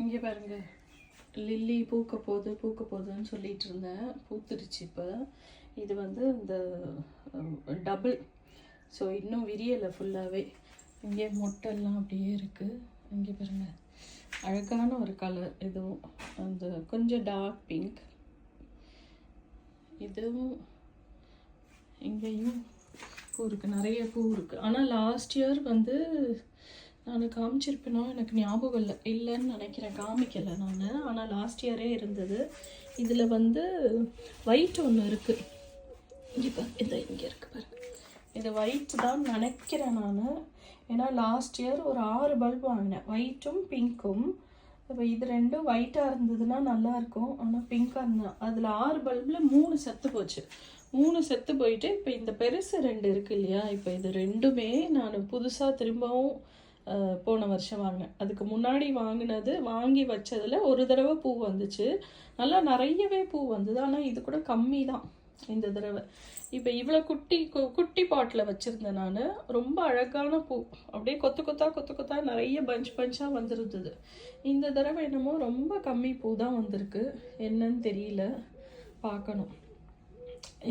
இங்கே பாருங்க, லில்லி பூக்க போகுதுன்னு சொல்லிட்டு இருந்தேன். பூத்துருச்சு இப்போ. இது வந்து இந்த டபுள், ஸோ இன்னும் விரியலை ஃபுல்லாகவே. இங்கே மொட்டெல்லாம் அப்படியே இருக்குது. இங்கே பாருங்க, அழகான ஒரு கலர். இதுவும் அந்த கொஞ்சம் டார்க் பிங்க். இதுவும் இங்கேயும் பூ இருக்குது, நிறைய பூ இருக்குது. ஆனால் லாஸ்ட் இயர் வந்து நான் காமிச்சிருப்பேனோ எனக்கு ஞாபகம் இல்லைன்னு நினைக்கிறேன், காமிக்கலை நான். ஆனால் லாஸ்ட் இயரே இருந்தது. இதில் வந்து ஒயிட் ஒன்று இருக்குது. இங்கே இருக்குது பாருங்க, இது ஒயிட் தான் நினைக்கிறேன் நான். ஏன்னா லாஸ்ட் இயர் ஒரு 6 பல்ப் வாங்கினேன், ஒயிட்டும் பிங்க்கும். இப்போ இது ரெண்டும் ஒயிட்டாக இருந்ததுன்னா நல்லாயிருக்கும், ஆனால் பிங்காக இருந்தால் அதில் 6 பல்பில் 3 செத்து போச்சு. 3 செத்து போயிட்டு இப்போ இந்த பெருசு 2 இருக்குது இல்லையா, இப்போ இது ரெண்டுமே நான் புதுசாக திரும்பவும் போன வருஷம் வாங்கினேன். அதுக்கு முன்னாடி வாங்கி வச்சதில் ஒரு தடவை பூ வந்துச்சு, நல்லா நிறையவே பூ வந்தது. ஆனால் இது கூட கம்மி தான் இந்த தடவை. இப்போ இவ்வளோ குட்டி பாட்டில் வச்சுருந்தேன் நான். ரொம்ப அழகான பூ, அப்படியே கொத்து கொத்தா நிறைய பஞ்சாக வந்துருந்தது. இந்த தடவை என்னமோ ரொம்ப கம்மி பூ தான் வந்திருக்கு, என்னன்னு தெரியல, பார்க்கணும்.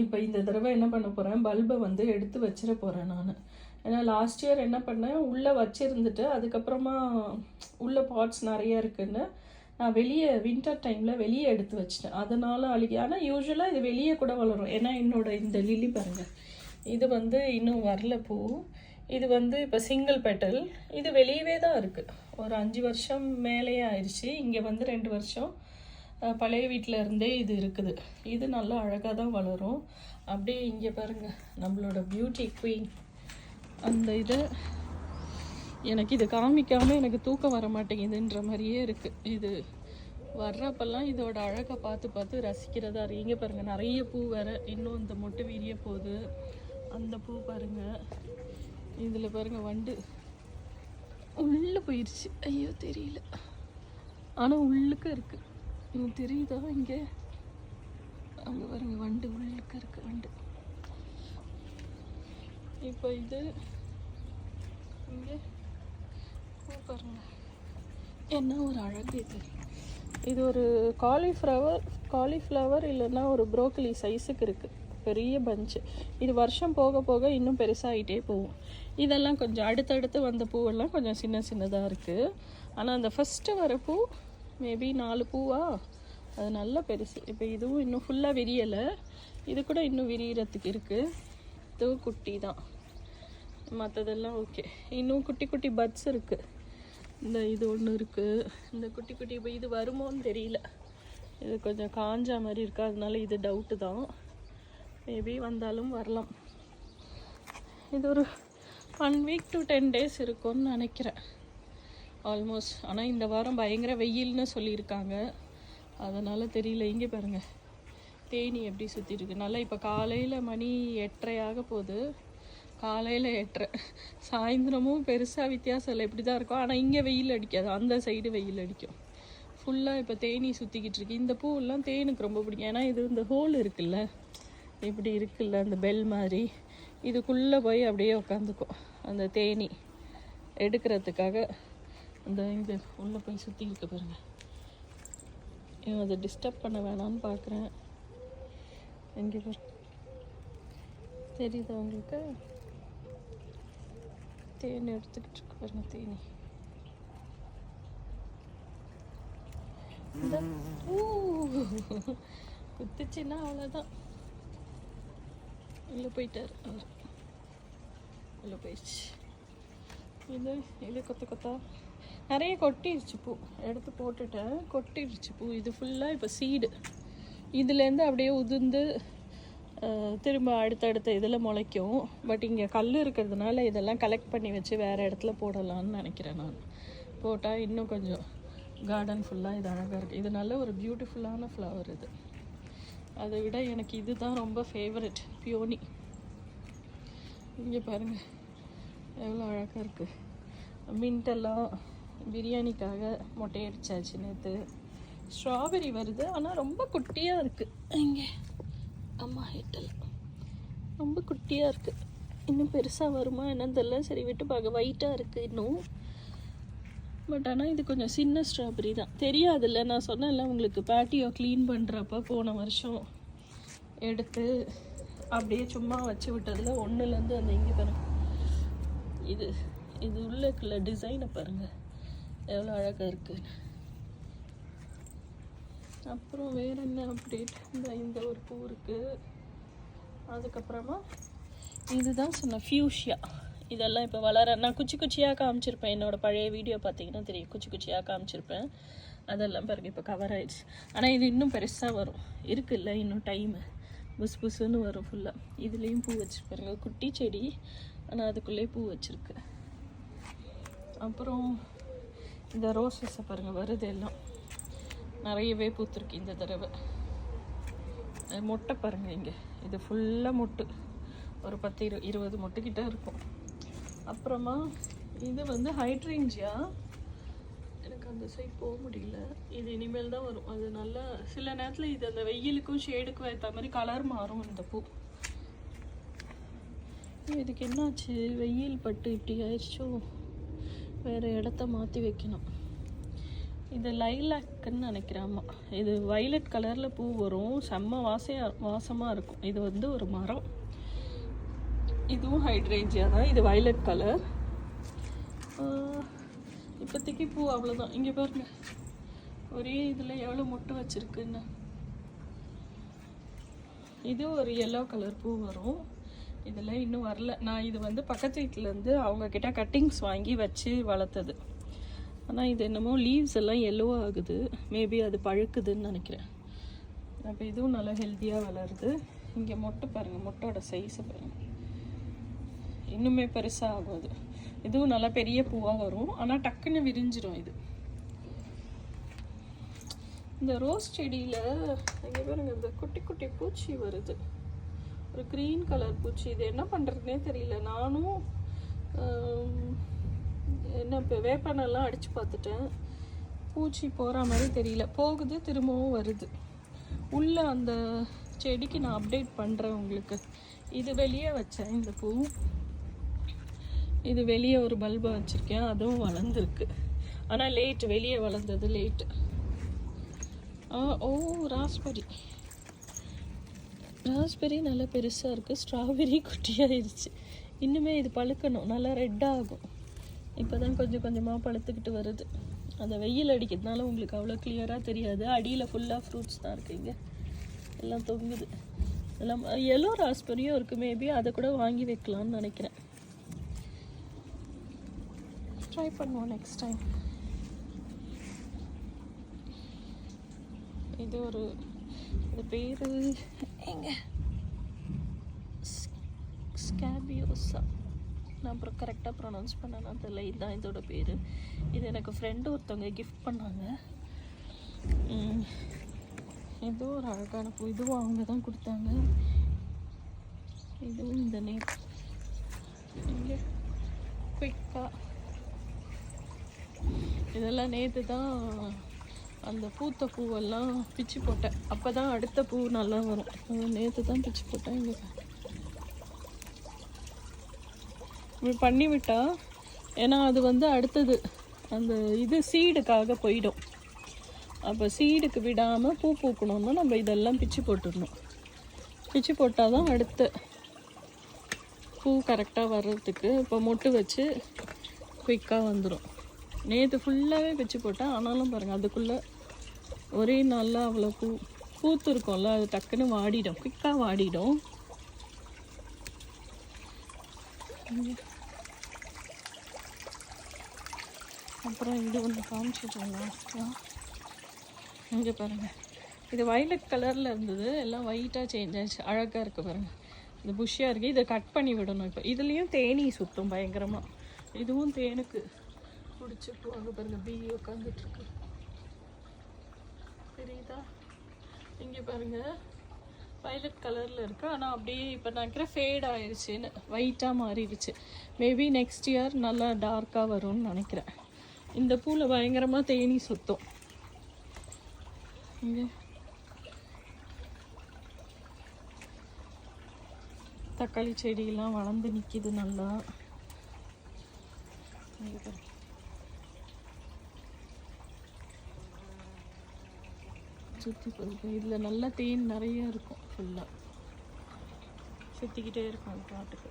இப்போ இந்த தடவை என்ன பண்ண போகிறேன், பல்பை வந்து எடுத்து வச்சிட போகிறேன் நான். ஏன்னா லாஸ்ட் இயர் என்ன பண்ணேன், உள்ளே வச்சுருந்துட்டு அதுக்கப்புறமா உள்ளே பாட்ஸ் நிறைய இருக்குன்னு நான் வெளியே வின்டர் டைமில் வெளியே எடுத்து வச்சிட்டேன். அதனால் அழுகி. ஆனால் யூஸ்வலாக இது வெளியே கூட வளரும். ஏன்னா இந்த லில்லி பாருங்கள், இது வந்து இன்னும் வரல பூ. இது வந்து இப்போ சிங்கிள் பெட்டல். இது வெளியவே தான் இருக்குது. ஒரு 5 வருஷம் மேலேயே ஆயிடுச்சு. இங்கே வந்து 2 வருஷம் பழைய வீட்டில் இருந்தே இது இருக்குது. இது நல்லா அழகாக தான் வளரும். அப்படியே இங்கே பாருங்கள், நம்மளோட பியூட்டி குவீன். அந்த இது எனக்கு இது காமிக்காமல் எனக்கு தூக்கம் வர மாட்டேங்குதுன்ற மாதிரியே இருக்குது. இது வர்றப்பெல்லாம் இதோட அழகை பார்த்து ரசிக்கிறதா இருக்குது. இங்கே பாருங்கள், நிறைய பூ வேறு இன்னும் இந்த மொட்டு விரிய போகுது. அந்த பூ பாருங்கள், இதில் பாருங்கள் வண்டு உள்ளே போயிடுச்சு. ஐயோ தெரியல, ஆனால் உள்ளுக்க இருக்குது. இன்னும் தெரியுதா? இங்கே அங்கே பாருங்க, வண்டு உள்ளுக்க இருக்குது வண்டு. இப்போ இது இங்கே பூ பாருங்க, என்ன ஒரு அழகு இது. இது ஒரு காலிஃப்ளவர் இல்லைன்னா ஒரு ப்ரோக்கலி சைஸுக்கு இருக்குது, பெரிய பஞ்சு. இது வருஷம் போக போக இன்னும் பெருசாகிட்டே போகும். இதெல்லாம் கொஞ்சம் அடுத்தடுத்து வந்த பூவெல்லாம் கொஞ்சம் சின்னதாக இருக்குது. ஆனால் அந்த ஃபஸ்ட்டு வர பூ மேபி 4 பூவா, அது நல்லா பெருசு. இப்போ இதுவும் இன்னும் ஃபுல்லாக விரியலை, இது கூட இன்னும் விரியறதுக்கு இருக்குது. இதுவும் குட்டி தான், மற்றதெல்லாம் ஓகே. இன்னும் குட்டி பட்ஸ் இருக்குது. இந்த இது ஒன்று இருக்குது, இந்த குட்டி இப்போ இது வருமோன்னு தெரியல. இது கொஞ்சம் காஞ்சா மாதிரி இருக்குது, அதனால இது டவுட்டு தான். மேபி வந்தாலும் வரலாம். இது ஒரு 1 week to 10 days இருக்கும்னு நினைக்கிறேன் ஆல்மோஸ்ட். ஆனால் இந்த வாரம் பயங்கர வெயில்னு சொல்லியிருக்காங்க, அதனால் தெரியல. இங்கே பாருங்கள், தேனி எப்படி சுற்றிருக்கு நல்லா. இப்போ காலையில் மணி 8:30 ஆக போகுது. காலையில் 8:30, சாயந்தரமும் பெருசாக வித்தியாசம் இல்லை, இப்படி தான் இருக்கும். ஆனால் இங்கே வெயில் அடிக்காது, அந்த சைடு வெயில் அடிக்கும். ஃபுல்லாக இப்போ தேனி சுற்றிக்கிட்டு இருக்கு. இந்த பூவெல்லாம் தேனுக்கு ரொம்ப பிடிக்கும். ஏன்னா இது இந்த ஹோல் இருக்குல்ல, இப்படி இருக்குல்ல அந்த பெல் மாதிரி, இதுக்குள்ளே போய் அப்படியே உட்காந்துக்கும் அந்த தேனி எடுக்கிறதுக்காக. அந்த இது உள்ளே போய் சுற்றி இருக்க பாருங்கள். அதை டிஸ்டர்ப் பண்ண வேணான்னு பார்க்குறேன். எங்கே தெரியுதா உங்களுக்கு? தேனி எடுத்துக்கிட்டு இருக்கு பாருங்க, தேனி. குத்துச்சுன்னா அவ்வளோதான், உள்ளே போயிட்டார் அவர், உள்ளே போயிடுச்சு. இது கொத்தா நிறைய கொட்டிடுச்சு பூ, எடுத்து போட்டுட்டேன், கொட்டிடுச்சு பூ. இது ஃபுல்லாக இப்போ சீடு, இதுலேருந்து அப்படியே உதிர்ந்து திரும்ப அடுத்தடுத்த இதில் முளைக்கும். பட் இங்கே கல் இருக்கிறதுனால இதெல்லாம் கலெக்ட் பண்ணி வச்சு வேறு இடத்துல போடலான்னு நினைக்கிறேன் நான். போட்டால் இன்னும் கொஞ்சம் கார்டன் ஃபுல்லாக இது அழகாக இருக்குது. இது நல்ல ஒரு பியூட்டிஃபுல்லான ஃப்ளவர் இது. அதை விட எனக்கு இது தான் ரொம்ப ஃபேவரட், பியோனி. இங்கே பாருங்கள் எவ்வளோ அழகாக இருக்குது. மின்ட்டெல்லாம் பிரியாணிக்காக மொட்டையடிச்சாச்சு நேற்று. ஸ்ட்ராபெரி வருது, ஆனால் ரொம்ப குட்டியாக இருக்குது. இங்கே அம்மா ஹெட்டில் ரொம்ப குட்டியாக இருக்குது. இன்னும் பெருசாக வருமா என்னன்னு தெரியல. சரி விட்டு பார்க்க. ஒயிட்டாக இருக்குது இன்னும். பட் ஆனால் இது கொஞ்சம் சின்ன ஸ்ட்ராபெரி தான், தெரியாதுல்ல. நான் சொன்னேன்ல உங்களுக்கு, பேட்டியோ க்ளீன் பண்ணுறப்ப போன வருஷம் எடுத்து அப்படியே சும்மா வச்சு விட்டதில் ஒன்றுலேருந்து அந்த இங்கே பாருங்க, இது இது உள்ளக்குள்ள டிசைனை பாருங்கள் எவ்வளோ அழகாக இருக்குது. அப்புறம் வேறு என்ன அப்டேட், இந்த ஒரு பூ இருக்குது. அதுக்கப்புறமா இதுதான் சொன்ன ஃபியூஷியா, இதெல்லாம் இப்போ வளர, நான் குச்சி குச்சியாக காமிச்சிருப்பேன். என்னோடய பழைய வீடியோ பார்த்தீங்கன்னா தெரியும், குச்சி குச்சியாக காமிச்சிருப்பேன். அதெல்லாம் பாருங்க இப்போ கவர் ஆயிடுச்சு. ஆனால் இது இன்னும் பெருசாக வரும், இருக்குல்ல இன்னும் டைமு, புஸ் புஸ்ஸுன்னு வரும் ஃபுல்லாக. இதுலேயும் பூ வச்சுருப்பாருங்க, குட்டி செடி ஆனால் அதுக்குள்ளேயே பூ வச்சுருக்கு. அப்புறம் இந்த ரோஸஸை பாருங்கள், வருது எல்லாம் நிறையவே பூத்துருக்கு இந்த தடவை. மொட்டை பாருங்கள் இங்கே, இது ஃபுல்லாக மொட்டு, ஒரு 10-20 மொட்டுக்கிட்ட இருக்கும். அப்புறமா இது வந்து ஹைட்ரேஞ்சியா, எனக்கு அந்த சைட் போக முடியல, இது இனிமேல் தான் வரும். அது நல்லா சில நேரத்தில் இது அந்த வெயிலுக்கும் ஷேடுக்கும் ஏற்ற மாதிரி கலர் மாறும் இந்த பூ. இதுக்கு என்னாச்சு, வெயில் பட்டு இப்படி ஆயிடுச்சோ, வேறு இடத்த மாற்றி வைக்கணும். இது லைலாக்குன்னு நினைக்கிறேன். இது வைலட் கலரில் பூ வரும், செம்ம வாசமாக இருக்கும். இது வந்து ஒரு மரம், இதுவும் ஹைட்ரேஞ்சியா தான், இது வைலட் கலர். இப்போதைக்கு பூ அவ்வளோதான். இங்கே பாருங்க, ஒரே இதில் எவ்வளோ மொட்டு வச்சுருக்குன்னு. இது ஒரு எல்லோ கலர் பூ வரும், இதில் இன்னும் வரல. நான் இது வந்து பக்கத்து வீட்டிலேருந்து அவங்கக்கிட்ட கட்டிங்ஸ் வாங்கி வச்சு வளர்த்தது. ஆனால் இது என்னமோ லீவ்ஸ் எல்லாம் எல்லோ ஆகுது, மேபி அது பழுக்குதுன்னு நினைக்கிறேன். அப்போ இதுவும் நல்லா ஹெல்த்தியாக வளருது. இங்கே மொட்டை பாருங்கள், மொட்டோட சைஸை பாருங்கள், இன்னுமே பெருசாக ஆகும். அது இதுவும் நல்லா பெரிய பூவாக வரும், ஆனால் டக்குன்னு விரிஞ்சிடும். இது இந்த ரோஸ் செடியில் இங்கே பாருங்க, இந்த குட்டி குட்டி பூச்சி வருது, ஒரு க்ரீன் கலர் பூச்சி. இது என்ன பண்ணுறதுனே தெரியல. நானும் என்ன இப்போ வேப்பனெல்லாம் அடித்து பார்த்துட்டேன், பூச்சி போகிற மாதிரி தெரியல, போகுது திரும்பவும் வருது. உள்ளே அந்த செடிக்கு நான் அப்டேட் பண்ணுறேன் உங்களுக்கு. இது வெளியே வச்சேன் இந்த பூ, இது வெளியே ஒரு பல்பை வச்சுருக்கேன், அதுவும் வளர்ந்துருக்கு. ஆனால் லேட்டு, வெளியே வளர்ந்தது லேட்டு. ஓ ராஸ்பெரி, ராஸ்பெரி நல்லா பெருசாக இருக்குது, ஸ்ட்ராபெரி குட்டியாகிடுச்சு. இன்னுமே இது பழுக்கணும், நல்லா ரெட்டாகும். இப்போ தான் கொஞ்சம் கொஞ்சமாக பழுத்துக்கிட்டு வருது. அந்த வெயில் அடிக்கிறதுனால உங்களுக்கு அவ்வளோ கிளியராக தெரியாது. அடியில் ஃபுல்லாக ஃப்ரூட்ஸ் தான் இருக்குது, இங்கே எல்லாம் தொங்குது. எல்லாம் எல்லோ ராஸ்பெரியும் இருக்குது, மேபி அதை கூட வாங்கி வைக்கலாம்னு நினைக்கிறேன். ட்ரை பண்ணுவோம் நெக்ஸ்ட் டைம். இது ஒரு, இது பேர் எங்க, ஸ்கேபியோசா, நான் அப்புறம் கரெக்டாக ப்ரொனவுன்ஸ் பண்ணேன்னா தெரியல. இதுதான் இதோட பேர். இது எனக்கு ஃப்ரெண்டு ஒருத்தவங்க கிஃப்ட் பண்ணாங்க. ஏதோ ஒரு அழகான பூ, இதுவும் அவங்க தான் கொடுத்தாங்க. இதுவும் இந்த நேம் இங்கே குயிக்காக, இதெல்லாம் நேற்று தான் அந்த பூத்த பூவெல்லாம் பிச்சு போட்டேன், அப்போ தான் அடுத்த பூ நல்லா வரும். நேற்று தான் பிச்சு போட்டேன். இங்கே இப்படி பண்ணி விட்டா, ஏன்னா அது வந்து அடுத்தது அந்த இது சீடுக்காக போயிடும். அப்போ சீடுக்கு விடாமல் பூ பூக்கணும்னா நம்ம இதெல்லாம் பிச்சு போட்டுடணும். பிச்சு போட்டால் தான் அடுத்த பூ கரெக்டாக வர்றதுக்கு. இப்போ மொட்டு வச்சு குயிக்காக வந்துடும். நேற்று ஃபுல்லாகவே பிச்சு போட்டேன், ஆனாலும் பாருங்கள் அதுக்குள்ளே ஒரே நாளில் அவ்வளோ பூத்து இருக்கும்ல, அது டக்குன்னு வாடிடும், குயிக்காக வாடிடும். அப்புறம் இது ஒன்று காமிச்சிட்டோம். இங்கே பாருங்கள், இது வைலட் கலரில் இருந்தது, எல்லாம் ஒயிட்டாக சேஞ்ச் ஆச்சு, அழகாக இருக்குது பாருங்கள். இது புஷ்ஷியாக இருக்குது, இதை கட் பண்ணி விடணும். இப்போ இதுலேயும் தேனீ சுற்றும் பயங்கரமாக. இதுவும் தேனுக்கு பிடிச்சிட்டு அங்கே பாருங்கள், பீ உட்காந்துட்ருக்கு, தெரியுதா? இங்கே பாருங்கள் வைலட் கலரில் இருக்குது, ஆனால் அப்படியே இப்போ நினைக்கிறேன் ஃபேட் ஆயிடுச்சுன்னு, ஒயிட்டாக மாறிடுச்சு. மேபி நெக்ஸ்ட் இயர் நல்லா டார்க்காக வரும்னு நினைக்கிறேன். இந்த பூவில் பயங்கரமாக தேனீ சுத்தம். இங்கே தக்காளி செடியெல்லாம் வளர்ந்து நிற்கிது நல்லா. சுற்றி போயிருக்கேன். இதில் நல்லா தேன் நிறைய இருக்கும். ஃபுல்லாக சுற்றிக்கிட்டே இருக்கும் அது பாட்டுக்கு.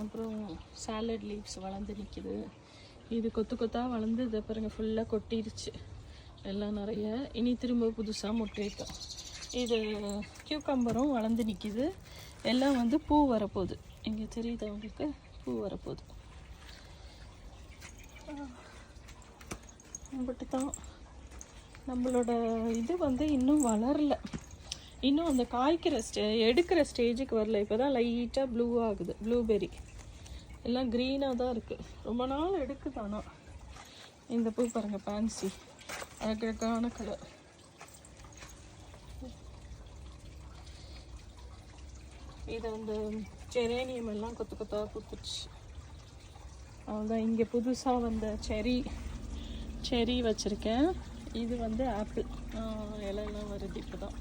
அப்புறம் சாலட் லீவ்ஸ் வளர்ந்து நிற்கிது. இது கொத்து கொத்தாக வளர்ந்து இதை பாருங்கள் ஃபுல்லாக கொட்டிடுச்சு எல்லாம் நிறைய. இனி திரும்ப புதுசாக முட்டையிட்டோம். இது கியூக்கம்பரும் வளர்ந்து நிற்கிது. எல்லாம் வந்து பூ வரப்போகுது. இங்கே தெரியுது அவங்களுக்கு பூ வரப்போகுது. பட்டு தான் நம்மளோட இது வந்து இன்னும் வளரல. இன்னும் அந்த காய்க்கிற எடுக்கிற ஸ்டேஜுக்கு வரல. இப்போ தான் லைட்டாக ப்ளூ ஆகுது. ப்ளூபெர்ரி எல்லாம் க்ரீனாக தான் இருக்குது. ரொம்ப நாள் எடுக்குது. ஆனால் இந்த பூ பாருங்கள், பேன்சி அழகழகான கலர். இது அந்த ஜெரேனியம் எல்லாம் கொத்து கொத்தாக பூத்துச்சு. அவ்வளோதான். இங்கே புதுசாக வந்த செரி வச்சுருக்கேன். இது வந்து ஆப்பிள் இலையெல்லாம் வருது. இப்போ தான்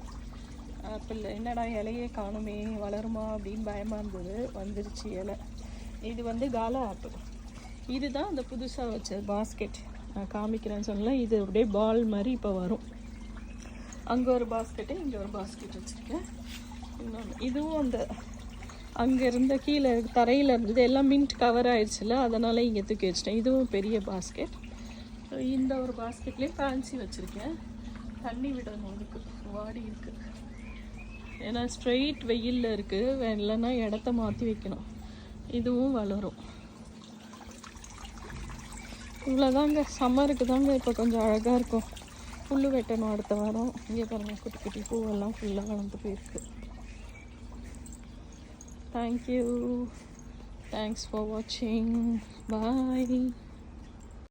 ஆப்பிள் என்னடா இலையே காணுமே, வளருமா அப்படின்னு பயமாக இருந்தது. வந்துருச்சு இலை. இது வந்து காலா ஆப்பிள். இதுதான் அந்த புதுசாக வச்ச பாஸ்கெட். நான் காமிக்கிறேன்னு சொன்னல. இது அப்படியே பால் மாதிரி இப்போ வரும். அங்கே ஒரு பாஸ்கெட்டு, இங்கே ஒரு பாஸ்கெட் வச்சுருக்கேன். இன்னொன்று இதுவும் அந்த அங்கே இருந்த கீழே தரையில் இருந்தது எல்லாம் மின்ட் கவர் ஆயிடுச்சுல, அதனால் இங்கே தூக்கி வச்சிட்டேன். இதுவும் பெரிய பாஸ்கெட். இந்த ஒரு பாஸ்கெட்லேயே ஃபேன்சி வச்சுருக்கேன். தண்ணி விடணும், அதுக்கு வாடி இருக்குது. ஏன்னா ஸ்ட்ரெயிட் வெயிலில் இருக்குது. இல்லைன்னா இடத்த மாற்றி வைக்கணும். இதுவும் வளரும். இவ்வளோதாங்க. சம்மருக்கு தாங்க இப்போ கொஞ்சம் அழகாக இருக்கும். புல் வெட்டணும் அடுத்த வாரம். இங்கே பாருங்கள், குட்டி குட்டி பூவெல்லாம் ஃபுல்லாக வளர்ந்து போயிருக்கு. Thank you. Thanks for watching. Bye.